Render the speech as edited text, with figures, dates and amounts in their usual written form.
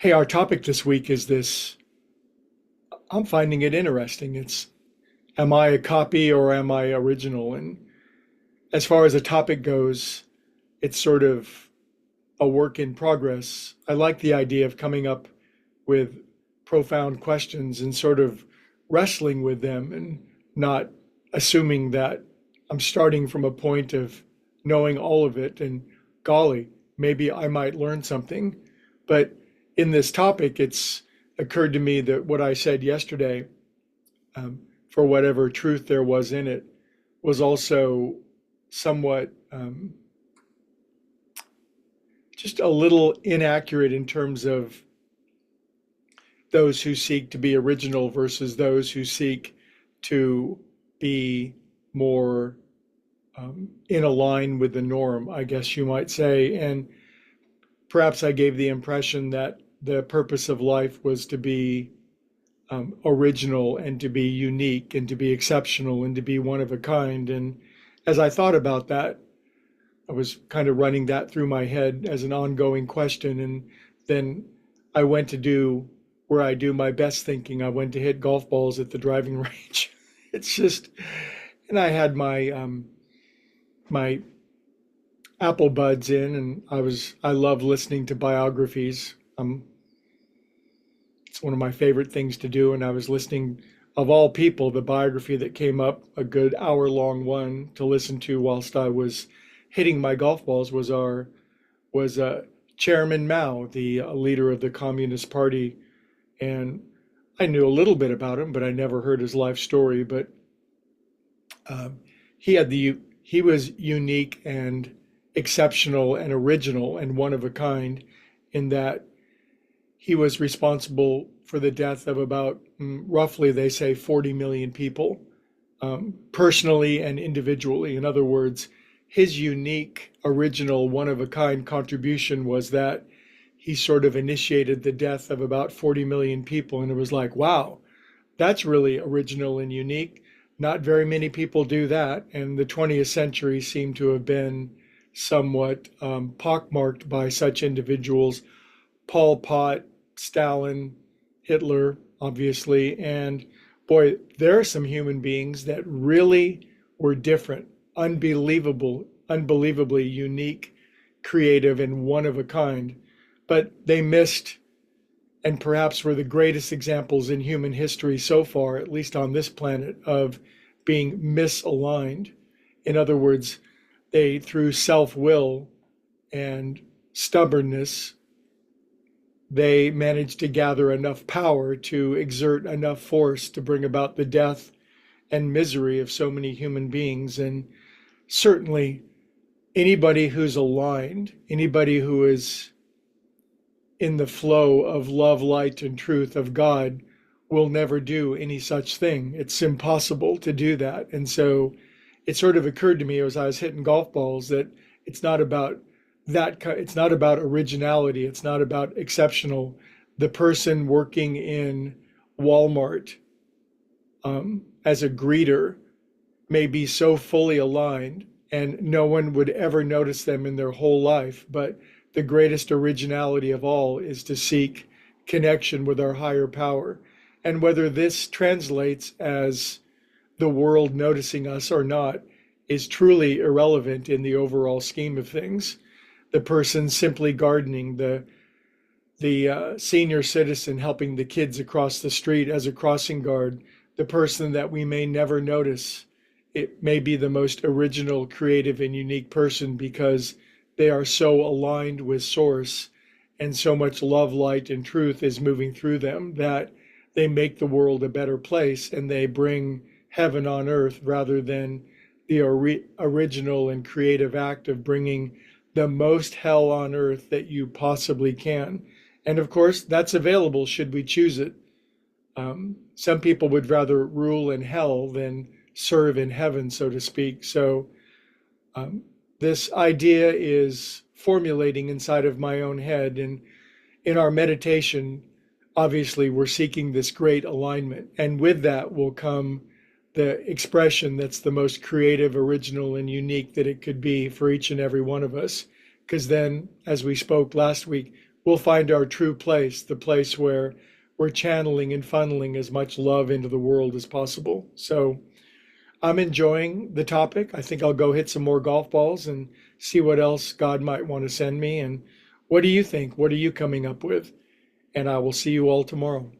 Hey, our topic this week is this. I'm finding it interesting. Am I a copy or am I original? And as far as the topic goes, it's sort of a work in progress. I like the idea of coming up with profound questions and sort of wrestling with them and not assuming that I'm starting from a point of knowing all of it and golly, maybe I might learn something. But in this topic, it's occurred to me that what I said yesterday, for whatever truth there was in it, was also somewhat just a little inaccurate in terms of those who seek to be original versus those who seek to be more in a line with the norm, I guess you might say. And perhaps I gave the impression that the purpose of life was to be original and to be unique and to be exceptional and to be one of a kind. And as I thought about that, I was kind of running that through my head as an ongoing question. And then I went to do where I do my best thinking. I went to hit golf balls at the driving range. It's just, and I had my Apple Buds in, and I love listening to biographies. It's one of my favorite things to do, and I was listening, of all people, the biography that came up, a good hour long one to listen to whilst I was hitting my golf balls was Chairman Mao, the leader of the Communist Party, and I knew a little bit about him, but I never heard his life story. But he was unique and exceptional and original and one of a kind in that he was responsible for the death of about roughly, they say, 40 million people, personally and individually. In other words, his unique, original, one of a kind contribution was that he sort of initiated the death of about 40 million people. And it was like, wow, that's really original and unique. Not very many people do that. And the 20th century seemed to have been somewhat pockmarked by such individuals. Pol Pot, Stalin, Hitler, obviously. And boy, there are some human beings that really were different, unbelievably unique, creative, and one of a kind. But they missed, and perhaps were the greatest examples in human history so far, at least on this planet, of being misaligned. In other words, they, through self-will and stubbornness, they managed to gather enough power to exert enough force to bring about the death and misery of so many human beings. And certainly anybody who's aligned, anybody who is in the flow of love, light, and truth of God will never do any such thing. It's impossible to do that. And so it sort of occurred to me as I was hitting golf balls that it's not about it's not about originality. It's not about exceptional. The person working in Walmart as a greeter may be so fully aligned and no one would ever notice them in their whole life. But the greatest originality of all is to seek connection with our higher power. And whether this translates as the world noticing us or not is truly irrelevant in the overall scheme of things. The person simply gardening, the senior citizen helping the kids across the street as a crossing guard, the person that we may never notice, it may be the most original, creative, and unique person because they are so aligned with source and so much love, light, and truth is moving through them that they make the world a better place and they bring heaven on earth rather than the original and creative act of bringing the most hell on earth that you possibly can. And of course, that's available should we choose it. Some people would rather rule in hell than serve in heaven, so to speak. So this idea is formulating inside of my own head. And in our meditation, obviously, we're seeking this great alignment. And with that will come the expression that's the most creative, original, and unique that it could be for each and every one of us. Because then, as we spoke last week, we'll find our true place, the place where we're channeling and funneling as much love into the world as possible. So I'm enjoying the topic. I think I'll go hit some more golf balls and see what else God might want to send me. And what do you think? What are you coming up with? And I will see you all tomorrow.